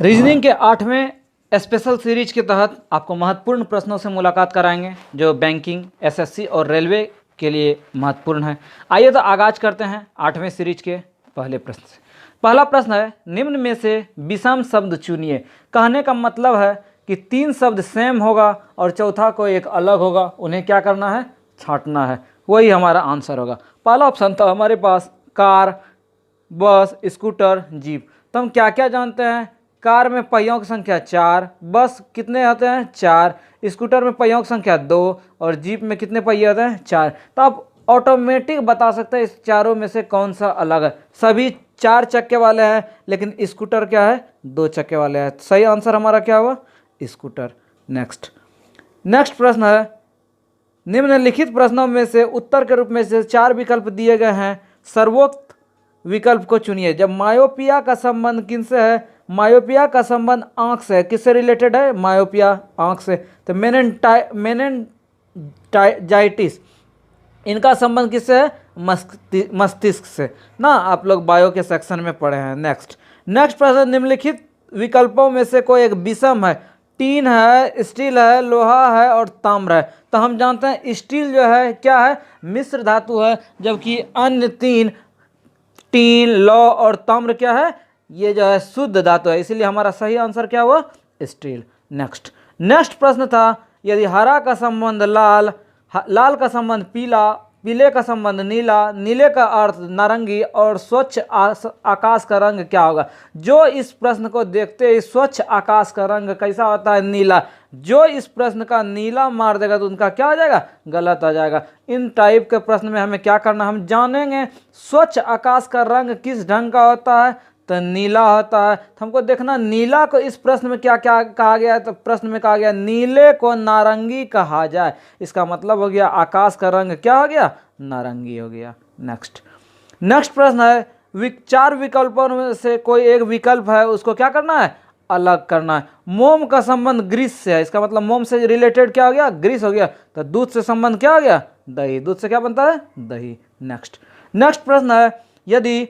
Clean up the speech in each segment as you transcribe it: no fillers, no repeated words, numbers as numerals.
Reasoning के 8वें special series के तहत आपको महत्वपूर्ण प्रश्नों से मुलाकात कराएंगे जो बैंकिंग, एसएससी और रेलवे के लिए महत्वपूर्ण है। आइए तो आगाज करते हैं 8वें सीरीज के पहले प्रश्न से। पहला प्रश्न है, निम्न में से विषम शब्द चुनिए। कहने का मतलब है कि 3 शब्द सेम होगा और चौथा कोई एक अलग होगा, उन्हें क्या करना है, छांटना है। वही हमारा आंसर होगा। पहला ऑप्शन था हमारे पास कार, बस, स्कूटर, जीप। तो हम क्या क्या जानते हैं? कार में पहियों की संख्या 4, बस कितने होते हैं 4, स्कूटर में पहियों की संख्या 2 और जीप में कितने पहिए होते हैं 4। तो आप ऑटोमेटिक बता सकते हैं इस चारों में से कौन सा अलग है। सभी 4 चक्के वाले हैं लेकिन स्कूटर क्या है, 2 चक्के वाले हैं। सही आंसर हमारा क्या हुआ, स्कूटर। नेक्स्ट प्रश्न है, निम्नलिखित प्रश्नों में से उत्तर के रूप में से 4 विकल्प दिए गए हैं, सर्वोक्त विकल्प को चुनिए। जब मायोपिया का संबंध किनसे है? मायोपिया का संबंध आंख से है। किससे रिलेटेड है? मायोपिया आंख से। तो मेनिनजाइटिस, इनका संबंध किससे है? मस्तिष्क से ना। आप लोग बायो के सेक्शन में पढ़े हैं। नेक्स्ट प्रश्न, निम्नलिखित विकल्पों में से कोई एक विषम है। टीन है, स्टील है, लोहा है और ताम्र है। तो हम जानते हैं स्टील जो है क्या है, मिश्र धातु है, जबकि अन्य 3 टीन, लौ और ताम्र क्या है, ये जो है शुद्ध धातु है। इसीलिए हमारा सही आंसर क्या हुआ, स्टील। नेक्स्ट प्रश्न था, यदि हरा का संबंध लाल, लाल का संबंध पीला, पीले का संबंध नीला, नीले का अर्थ नारंगी और स्वच्छ आकाश का रंग क्या होगा? जो इस प्रश्न को देखते ही स्वच्छ आकाश का रंग कैसा होता है, नीला। जो इस प्रश्न का नीला मार देगा तो उनका क्या हो जाएगा, गलत आ जाएगा। इन टाइप के प्रश्न में हमें क्या करना, हम जानेंगे स्वच्छ आकाश का रंग किस ढंग का होता है, तो नीला होता है। तो हमको देखना नीला को इस प्रश्न में क्या क्या कहा गया है। तो प्रश्न में कहा गया नीले को नारंगी कहा जाए। इसका मतलब हो गया आकाश का रंग क्या हो गया, नारंगी हो गया। नेक्स्ट प्रश्न है, 4 विकल्पों में से कोई एक विकल्प है, उसको क्या करना है, अलग करना है। मोम का संबंध ग्रीस से है। इसका मतलब मोम से रिलेटेड क्या हो गया, ग्रीस हो गया। तो दूध से संबंध क्या हो गया, दही। दूध से क्या बनता है, दही। नेक्स्ट प्रश्न है, यदि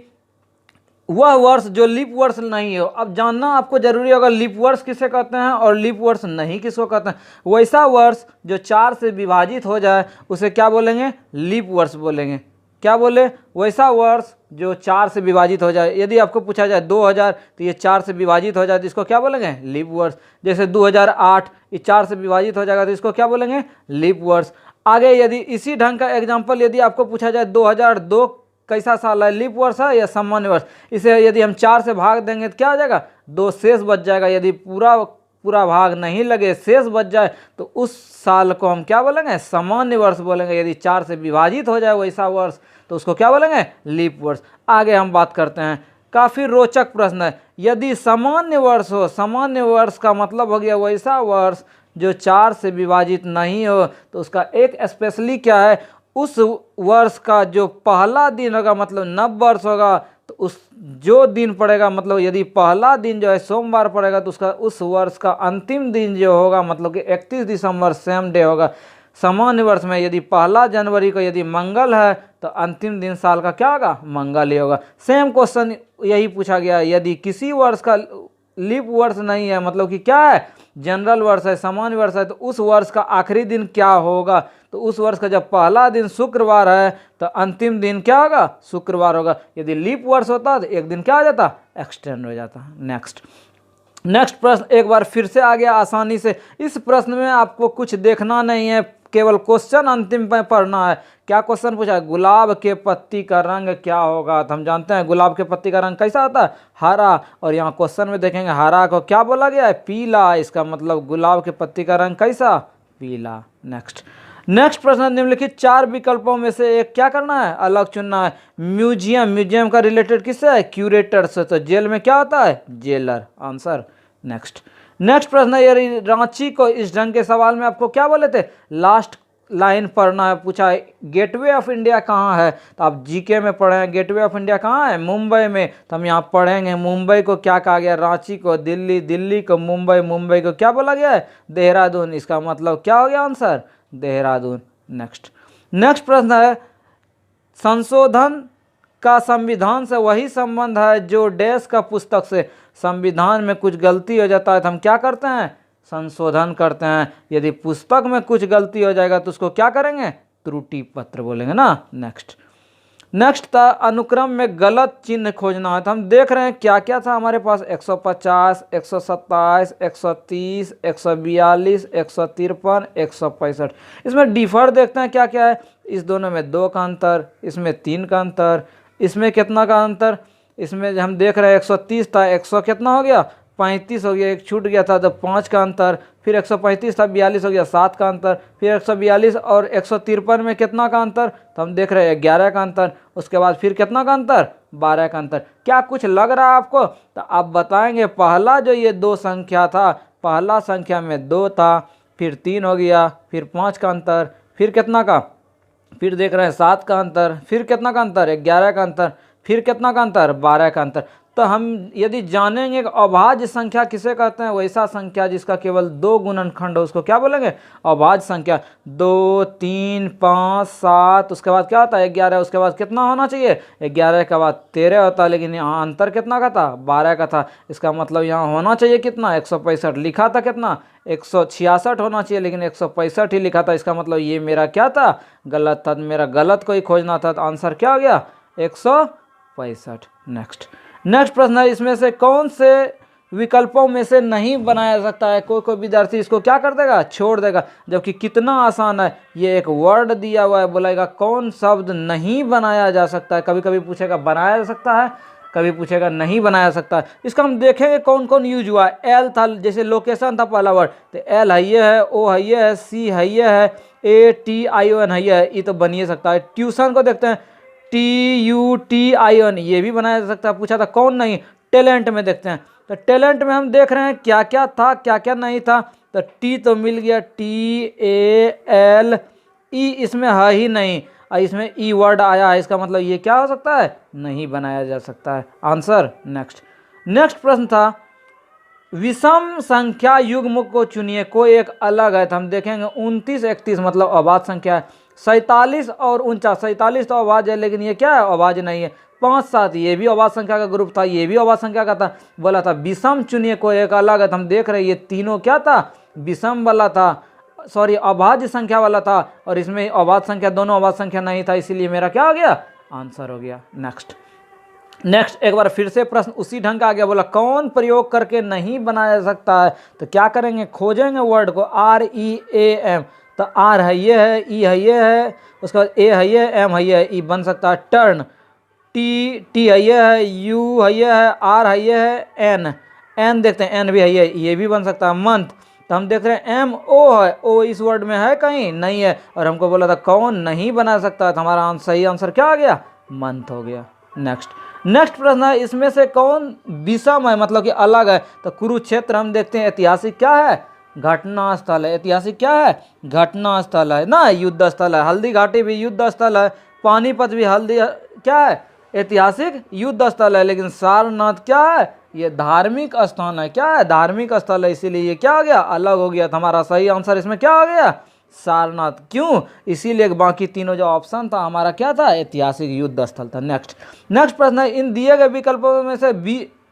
वह वर्ष जो लीप वर्ष नहीं हो। अब जानना आपको जरूरी होगा लीप वर्ष किसे कहते हैं और लीप वर्ष नहीं किसको कहते हैं। वैसा वर्ष जो 4 से विभाजित हो जाए उसे क्या बोलेंगे, लीप वर्ष बोलेंगे। क्या बोले, वैसा वर्ष जो 4 से विभाजित हो जाए। यदि आपको पूछा जाए 2000 तो ये 4 से विभाजित हो जाए तो इसको क्या बोलेंगे, लीप वर्ष। जैसे 2008 ये 4 से विभाजित हो जाएगा तो इसको क्या बोलेंगे, लीप वर्ष। आगे यदि इसी ढंग का एग्जाम्पल यदि आपको पूछा जाए 2002 कैसा साल है, लीप वर्ष है या सामान्य वर्ष। इसे यदि हम 4 से भाग देंगे तो क्या हो जाएगा, 2 शेष बच जाएगा। यदि पूरा भाग नहीं लगे, शेष बच जाए तो उस साल को हम क्या बोलेंगे, सामान्य वर्ष बोलेंगे। यदि 4 से विभाजित हो जाए वैसा वर्ष तो उसको क्या बोलेंगे, लीप वर्ष। आगे हम बात करते हैं, काफ़ी रोचक प्रश्न है। यदि सामान्य वर्ष हो, सामान्य वर्ष का मतलब हो गया वैसा वर्ष जो 4 से विभाजित नहीं हो, तो उसका एक स्पेशली क्या है, उस वर्ष का जो पहला दिन होगा मतलब नव वर्ष होगा, तो उस जो दिन पड़ेगा, मतलब यदि पहला दिन जो है सोमवार पड़ेगा तो उसका उस वर्ष का अंतिम दिन जो होगा मतलब कि 31 दिसंबर सेम डे होगा। सामान्य वर्ष में यदि 1 जनवरी को यदि मंगल है तो अंतिम दिन साल का क्या होगा, मंगल ही होगा। सेम क्वेश्चन यही पूछा गया, यदि किसी वर्ष का लीप वर्ष नहीं है, मतलब कि क्या है, जनरल वर्ष है, सामान्य वर्ष है, तो उस वर्ष का आखिरी दिन क्या होगा। तो उस वर्ष का जब पहला दिन शुक्रवार है तो अंतिम दिन क्या होगा, शुक्रवार होगा। यदि लीप वर्ष होता तो एक दिन क्या हो जाता, एक्सटेंड हो जाता। नेक्स्ट प्रश्न एक बार फिर से आ गया आसानी से। इस प्रश्न में आपको कुछ देखना नहीं है, केवल क्वेश्चन अंतिम में पढ़ना है। क्या क्वेश्चन पूछा है, गुलाब के पत्ती का रंग क्या होगा। तो हम जानते हैं गुलाब के पत्ती का रंग कैसा होता है, हरा। और यहाँ क्वेश्चन में देखेंगे हरा को क्या बोला गया है, पीला। इसका मतलब गुलाब के पत्ती का रंग कैसा, पीला। नेक्स्ट प्रश्न, निम्नलिखित 4 विकल्पों में से एक क्या करना है, अलग चुनना है। म्यूजियम का रिलेटेड किससे है, क्यूरेटर से। तो जेल में क्या होता है, जेलर। आंसर। नेक्स्ट प्रश्न है, यदि रांची को इस ढंग के सवाल में आपको क्या बोले थे, लास्ट लाइन पढ़ना है। पूछा है गेटवे ऑफ इंडिया कहाँ है, तो आप जीके में पढ़े हैं गेटवे ऑफ इंडिया कहाँ है, मुंबई में। तो हम यहाँ पढ़ेंगे मुंबई को क्या कहा गया, रांची को दिल्ली, दिल्ली को मुंबई, मुंबई को क्या बोला गया है, देहरादून। इसका मतलब क्या हो गया आंसर, देहरादून। नेक्स्ट प्रश्न है, संशोधन का संविधान से वही संबंध है जो डैश का पुस्तक से। संविधान में कुछ गलती हो जाता है तो हम क्या करते हैं, संशोधन करते हैं। यदि पुस्तक में कुछ गलती हो जाएगा तो उसको क्या करेंगे, त्रुटि पत्र बोलेंगे ना। नेक्स्ट था अनुक्रम में गलत चिन्ह खोजना है। तो हम देख रहे हैं क्या क्या था हमारे पास, 150, 127, 130, 142, 153, 165। इसमें डिफर देखते हैं क्या क्या है। इस दोनों में 2 का अंतर, इसमें 3 का अंतर, इसमें कितना का अंतर, इसमें हम देख रहे हैं 130 था, 100 कितना हो गया, 35 हो गया, एक छूट गया था तो 5 का अंतर, फिर 135 था 42 हो गया, 7 का अंतर, फिर 142 और 153 में कितना का अंतर, तो हम देख रहे हैं 11 का अंतर, उसके बाद फिर कितना का अंतर, 12 का अंतर। क्या कुछ लग रहा है आपको, तो आप बताएंगे पहला जो ये 2 संख्या था, पहला संख्या में 2 था, फिर 3 हो गया, फिर 5 का अंतर, फिर कितना का, फिर देख रहे हैं 7 का अंतर, फिर कितना का अंतर, 11 का अंतर, फिर कितना का अंतर, 12 का अंतर। तो हम यदि जानेंगे कि अभाज्य संख्या किसे कहते हैं, वैसा संख्या जिसका केवल 2 गुणनखंड हो उसको क्या बोलेंगे, अभाज्य संख्या। 2, 3, 5, 7, उसके बाद क्या होता है 11, उसके बाद कितना होना चाहिए, 11 के बाद 13 होता है, लेकिन यहाँ अंतर कितना का था, 12 का था। इसका मतलब यहाँ होना चाहिए कितना, 165, लिखा था कितना, 166 होना चाहिए, लेकिन 165 ही लिखा था। इसका मतलब ये मेरा क्या था, गलत था। मेरा गलत को ही खोजना था, तो आंसर क्या हो गया, 165। नेक्स्ट प्रश्न है, इसमें से कौन से विकल्पों में से नहीं बनाया जा सकता है। कोई विद्यार्थी इसको क्या कर देगा, छोड़ देगा, जबकि कितना आसान है। ये एक वर्ड दिया हुआ है, बोलेगा कौन शब्द नहीं बनाया जा सकता है। कभी कभी पूछेगा बनाया जा सकता है, कभी पूछेगा नहीं बनाया सकता है। इसका हम देखेंगे कौन कौन यूज हुआ है। एल था, जैसे लोकेशन था पहला वर्ड, तो एल है ये है, ओ है ये है, सी है ये है, ATION है ये है, ये तो बन ही सकता है। ट्यूशन को देखते हैं, TUTION, ये भी बनाया जा सकता है। पूछा था कौन नहीं, टैलेंट में देखते हैं, तो टैलेंट में हम देख रहे हैं क्या क्या था क्या क्या नहीं था। तो टी तो मिल गया, TALE, इसमें है ही नहीं, इसमें ई वर्ड आया है, इसका मतलब ये क्या हो सकता है, नहीं बनाया जा सकता है। आंसर नेक्स्ट प्रश्न था, विषम संख्या युग्म को चुनिए, कोई एक अलग है। तो हम देखेंगे 29, 31 मतलब अभाज्य संख्या है। 47 और 49, 47 तो अभाज्य है, लेकिन ये क्या है, अभाज्य नहीं है। 5, 7 ये भी अभाज्य संख्या का ग्रुप था, ये भी अभाज्य संख्या का था। बोला था विषम चुनिए, कोई एक अलग है। तो हम देख रहे हैं ये तीनों क्या था, विषम वाला था, सॉरी अभाज्य संख्या वाला था, और इसमें अभाज्य संख्या, दोनों अभाज्य संख्या नहीं था, इसीलिए मेरा क्या हो गया, आंसर हो गया। नेक्स्ट एक बार फिर से प्रश्न उसी ढंग का आ गया। बोला कौन प्रयोग करके नहीं बनाया जा सकता है। तो क्या करेंगे, खोजेंगे वर्ड को, REAM। तो R है ये है, E है ये है, उसके बाद A है ये, M है ये है, E बन सकता है। टर्न, T है ये है, U है ये है, R है ये है, N देखते हैं, N भी है ये भी बन सकता है। मंथ, तो हम देख रहे हैं MO है, O इस वर्ड में है कहीं नहीं है, और हमको बोला था कौन नहीं बना सकता है, तो हमारा सही आंसर क्या आ गया, मंथ हो गया। नेक्स्ट प्रश्न है, इसमें से कौन विषम है, मतलब कि अलग है। तो कुरुक्षेत्र हम देखते हैं ऐतिहासिक क्या है, घटना स्थल है। ऐतिहासिक क्या है, घटना स्थल है ना, युद्ध स्थल है। हल्दी घाटी भी युद्ध स्थल है, पानीपत भी हल्दी क्या है, ऐतिहासिक युद्ध स्थल है। लेकिन सारनाथ क्या है, ये धार्मिक स्थान है, क्या है, धार्मिक स्थल है, इसीलिए ये क्या हो गया, अलग हो गया। तो हमारा सही आंसर इसमें क्या हो गया, सारनाथ। क्यों, इसीलिए बाकी तीनों जो ऑप्शन था हमारा क्या था, ऐतिहासिक युद्ध स्थल था। नेक्स्ट प्रश्न है, इन दिए गए विकल्पों में से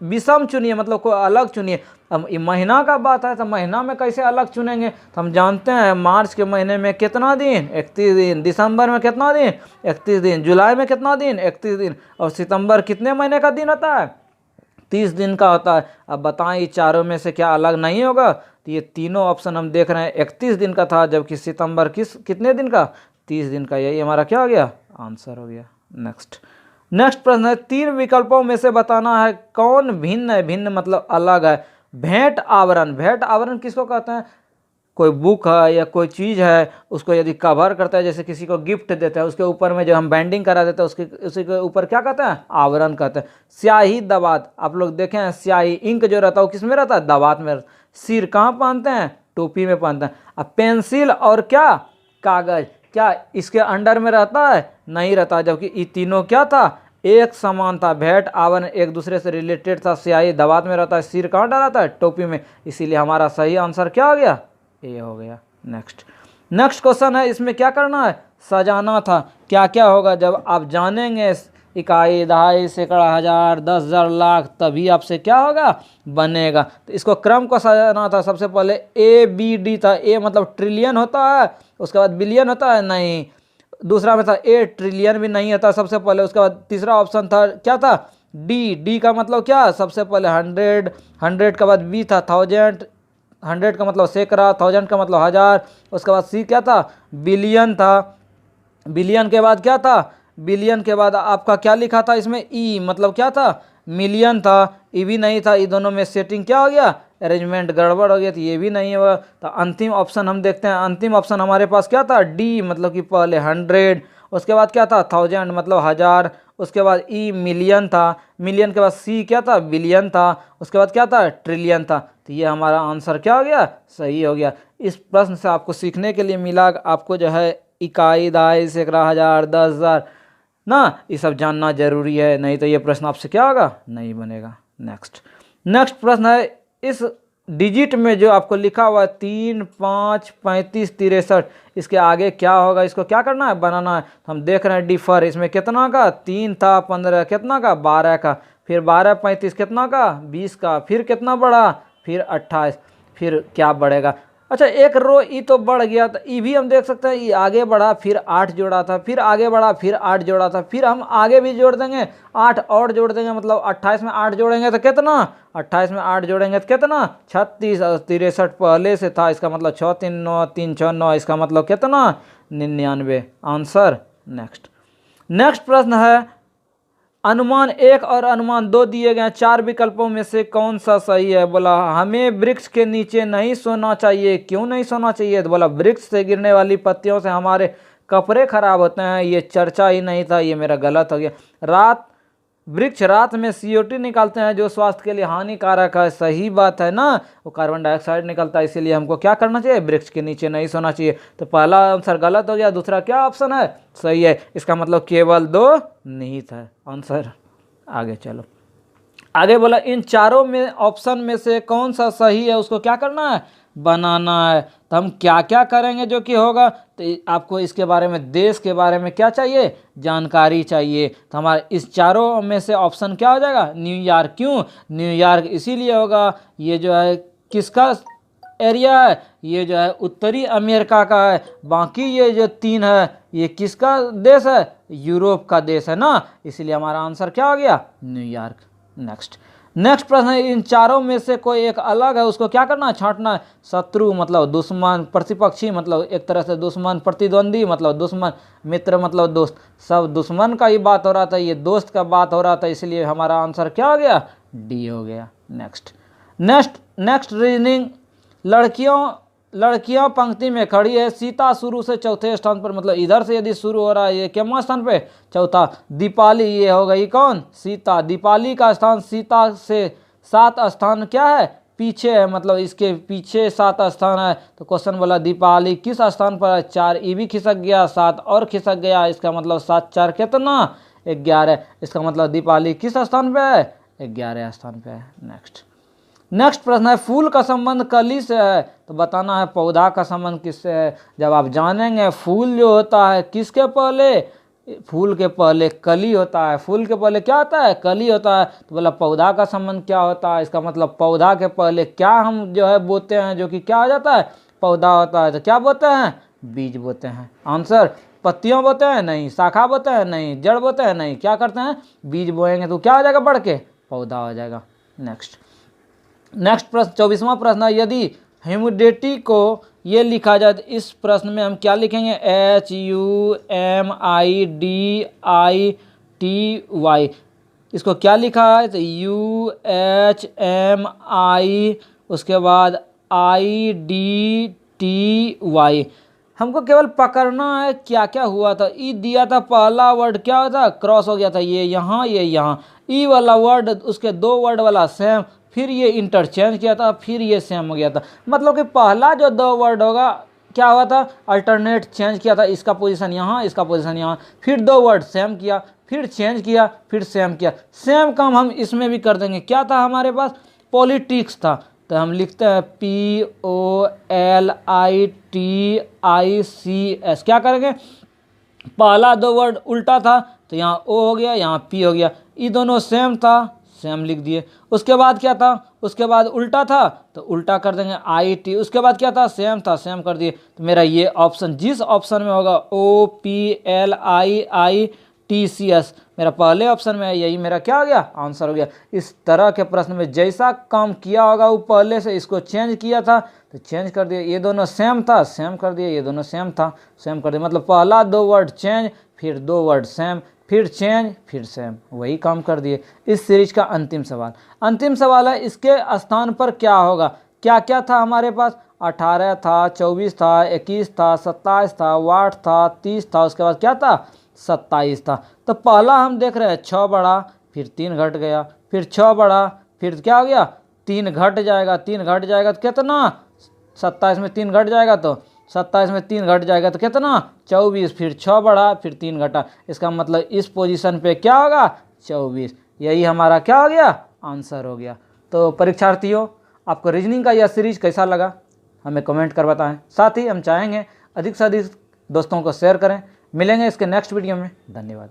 विषम चुनिए, मतलब कोई अलग चुनिए। अब महीना का बात है, तो महीना में कैसे अलग चुनेंगे। तो हम जानते हैं मार्च के महीने में कितना दिन, 31 दिन। दिसंबर में कितना दिन, 31 दिन। जुलाई में कितना दिन, 31 दिन। और सितंबर कितने महीने का दिन होता है, 30 दिन का होता है। अब बताएं ये चारों में से क्या अलग नहीं होगा। तो ये तीनों ऑप्शन हम देख रहे हैं 31 दिन का था, जबकि सितंबर कितने दिन का, 30 दिन का। यही हमारा क्या हो गया, आंसर हो गया। नेक्स्ट प्रश्न है, 3 विकल्पों में से बताना है कौन भिन्न है। भिन्न मतलब अलग है। भेंट आवरण, भेंट आवरण किसको कहते हैं, कोई बुक है या कोई चीज़ है, उसको यदि कवर करता है, जैसे किसी को गिफ्ट देते हैं, उसके ऊपर में जो हम बैंडिंग करा देते हैं, उसी के ऊपर क्या कहते हैं, आवरण कहते हैं। स्याही दवात, आप लोग देखें हैं स्याही इंक जो रहता है वो किस में रहता है, दवात में। सिर कहाँ पहनते हैं, टोपी में पहनते हैं। अब पेंसिल और क्या, कागज, क्या इसके अंडर में रहता है, नहीं रहता। जबकि ये तीनों क्या था, एक समान था। भेंट आवरण एक दूसरे से रिलेटेड था। स्याही दवात में रहता है, सिर कहाँ डालता है, टोपी में। इसीलिए हमारा सही आंसर क्या हो गया, ए हो गया। नेक्स्ट क्वेश्चन है, इसमें क्या करना है, सजाना था। क्या क्या होगा जब आप जानेंगे इकाई, दहाई, सैकड़ा, हजार, 10,000, लाख, तभी आपसे क्या होगा, बनेगा। तो इसको क्रम को सजाना था। सबसे पहले ABD था। ए मतलब ट्रिलियन होता है, उसके बाद बिलियन होता है, नहीं। दूसरा में था ए ट्रिलियन भी नहीं होता सबसे पहले। उसके बाद तीसरा ऑप्शन था, क्या था, डी का मतलब क्या, सबसे पहले 100, 100 के बाद बी था 1000, 100 का मतलब सैकड़ा, 1000 का मतलब हजार। उसके बाद सी क्या था, बिलियन था। बिलियन के बाद क्या था, बिलियन के बाद आपका क्या लिखा था इसमें, ई मतलब क्या था, मिलियन था। ई भी नहीं था। ये दोनों में सेटिंग क्या हो गया, अरेंजमेंट गड़बड़ हो गया, तो ये भी नहीं हुआ। तो अंतिम ऑप्शन हम देखते हैं। अंतिम ऑप्शन हमारे पास क्या था, डी मतलब कि पहले 100, उसके बाद क्या था 1000 मतलब हजार, उसके बाद ई मिलियन था, मिलियन के बाद सी क्या था, बिलियन था, उसके बाद क्या था, ट्रिलियन था। तो ये हमारा आंसर क्या हो गया, सही हो गया। इस प्रश्न से आपको सीखने के लिए मिला, आपको जो है इकाई, दहाई, सैकड़ा, हजार, 10,000 ना, ये सब जानना जरूरी है, नहीं तो ये प्रश्न आपसे क्या होगा, नहीं बनेगा। नेक्स्ट प्रश्न है, इस डिजिट में जो आपको लिखा हुआ है 3, 5, 35, 63, इसके आगे क्या होगा, इसको क्या करना है, बनाना है। तो हम देख रहे हैं डिफर, इसमें कितना का 3 था, 15 कितना का 12 का, फिर 12, 35 कितना का 20 का, फिर कितना बढ़ा, फिर 28, फिर क्या बढ़ेगा। अच्छा, एक रो ई तो बढ़ गया, तो ई भी हम देख सकते हैं, ई आगे बढ़ा, फिर 8 जोड़ा था, फिर आगे बढ़ा, फिर 8 जोड़ा था, फिर हम आगे भी जोड़ देंगे 8 और जोड़ देंगे, मतलब 28 में 8 जोड़ेंगे तो कितना, 28 में 8 जोड़ेंगे तो कितना 36, और 63 पहले से था, इसका मतलब 6, 3, 9, 3, 6, 9, इसका मतलब कितना 99, आंसर। नेक्स्ट प्रश्न है, अनुमान 1 और अनुमान 2 दिए गए 4 विकल्पों में से कौन सा सही है। बोला हमें वृक्ष के नीचे नहीं सोना चाहिए, क्यों नहीं सोना चाहिए, तो बोला वृक्ष से गिरने वाली पत्तियों से हमारे कपड़े खराब होते हैं, ये चर्चा ही नहीं था, ये मेरा गलत हो गया। वृक्ष रात में CO2 निकालते हैं जो स्वास्थ्य के लिए हानिकारक है, सही बात है ना, वो कार्बन डाइऑक्साइड निकलता है, इसीलिए हमको क्या करना चाहिए, वृक्ष के नीचे नहीं सोना चाहिए। तो पहला आंसर गलत हो गया, दूसरा क्या ऑप्शन है, सही है। इसका मतलब केवल 2 निहित है, आंसर। आगे चलो, आगे बोला इन चारों में ऑप्शन में से कौन सा सही है, उसको क्या करना है, बनाना है। तो हम क्या क्या करेंगे जो कि होगा, तो आपको इसके बारे में, देश के बारे में क्या चाहिए, जानकारी चाहिए। तो हमारे इस चारों में से ऑप्शन क्या हो जाएगा, न्यूयॉर्क। क्यों न्यूयॉर्क, इसीलिए होगा, ये जो है किसका एरिया है, ये जो है उत्तरी अमेरिका का है। बाकी ये जो 3 है, ये किसका देश है, यूरोप का देश है ना, इसीलिए हमारा आंसर क्या हो गया, न्यूयॉर्क। नेक्स्ट प्रश्न है, इन चारों में से कोई एक अलग है, उसको क्या करना है, छांटना है। शत्रु मतलब दुश्मन, प्रतिपक्षी मतलब एक तरह से दुश्मन, प्रतिद्वंदी मतलब दुश्मन, मित्र मतलब दोस्त, सब दुश्मन का ही बात हो रहा था, ये दोस्त का बात हो रहा था, इसलिए हमारा आंसर क्या हो गया, डी हो गया। नेक्स्ट रीजनिंग, लड़कियां पंक्ति में खड़ी है, सीता शुरू से चौथे स्थान पर, मतलब इधर से यदि शुरू हो रहा है, ये कितना स्थान पे, चौथा। दीपाली, ये हो गई कौन, सीता। दीपाली का स्थान सीता से 7 स्थान क्या है, पीछे है, मतलब इसके पीछे 7 स्थान है। तो क्वेश्चन बोला दीपाली किस स्थान पर है, 4, ई भी खिसक गया, 7 और खिसक गया, इसका मतलब 7, 4 कितना 11, इसका मतलब दीपाली किस स्थान पे है, 11 स्थान पे है। नेक्स्ट प्रश्न है, फूल का संबंध कली से है, तो बताना है पौधा का संबंध किससे है। जब आप जानेंगे फूल जो होता है किसके पहले, फूल के पहले कली होता है, फूल के पहले क्या होता है, कली होता है। तो बोला पौधा का संबंध क्या होता है, इसका मतलब पौधा के पहले क्या हम जो है बोते हैं, जो कि क्या हो जाता है, पौधा होता है। तो क्या बोते हैं, बीज बोते हैं, आंसर। पत्तियां बोते हैं नहीं, शाखा बोते हैं नहीं, जड़ बोते हैं नहीं, क्या करते हैं, बीज बोएंगे तो क्या हो जाएगा, बढ़ के पौधा हो जाएगा। नेक्स्ट प्रश्न 24वां प्रश्न है, यदि ह्यूमिडिटी को ये लिखा जाए तो इस प्रश्न में हम क्या लिखेंगे, HUMIDITY, इसको क्या लिखा है, तो UHMI, उसके बाद IDTY। हमको केवल पकड़ना है क्या क्या हुआ था। ई दिया था, पहला वर्ड क्या था, क्रॉस हो गया था, ये यहाँ ये यहाँ। ई वाला वर्ड उसके 2 वर्ड वाला सेम, फिर ये इंटरचेंज किया था, फिर ये सेम हो गया था। मतलब कि पहला जो 2 वर्ड होगा क्या हुआ था, अल्टरनेट चेंज किया था, इसका पोजीशन यहाँ, इसका पोजीशन यहाँ, फिर 2 वर्ड सेम किया, फिर चेंज किया, फिर सेम किया। सेम काम हम इसमें भी कर देंगे। क्या था हमारे पास, पॉलिटिक्स था, तो हम लिखते हैं POLITICS। क्या करेंगे, पहला 2 वर्ड उल्टा था, तो यहाँ ओ हो गया, यहाँ पी हो गया, ये दोनों सेम था, सेम लिख दिए। उसके बाद क्या था, उसके बाद उल्टा था तो उल्टा कर देंगे आई टी। उसके बाद क्या था, सेम था, सेम कर दिए। तो मेरा ये ऑप्शन, जिस ऑप्शन में होगा O P L I I T C S, मेरा पहले ऑप्शन में है, यही मेरा क्या हो गया, आंसर हो गया। इस तरह के प्रश्न में जैसा काम किया होगा वो पहले से इसको चेंज किया था तो चेंज कर दिया, ये दोनों सेम था, सेम कर दिया, ये दोनों सेम था, सेम कर दिया। मतलब पहला 2 वर्ड चेंज, फिर 2 वर्ड सेम, फिर चेंज, फिर सेम, वही काम कर दिए। इस सीरीज का अंतिम सवाल, अंतिम सवाल है, इसके स्थान पर क्या होगा। क्या क्या था हमारे पास, 18 था, 24 था, 21 था, 27 था, 8 था, 30 था, उसके बाद क्या था, 27 था। तो पहला हम देख रहे हैं 6 बढ़ा, फिर 3 घट गया, फिर 6 बढ़ा, फिर क्या हो गया, 3 घट जाएगा, 3 घट जाएगा तो कितना, 27 में 3 घट जाएगा तो 27 में 3 घट जाएगा तो कितना, 24, फिर 6 बढ़ा, फिर 3 घटा, इसका मतलब इस पोजीशन पे क्या होगा, 24। यही हमारा क्या हो गया, आंसर हो गया। तो परीक्षार्थियों, आपको रीजनिंग का यह सीरीज कैसा लगा हमें कमेंट कर बताएं। साथ ही हम चाहेंगे अधिक से अधिक दोस्तों को शेयर करें। मिलेंगे इसके नेक्स्ट वीडियो में, धन्यवाद।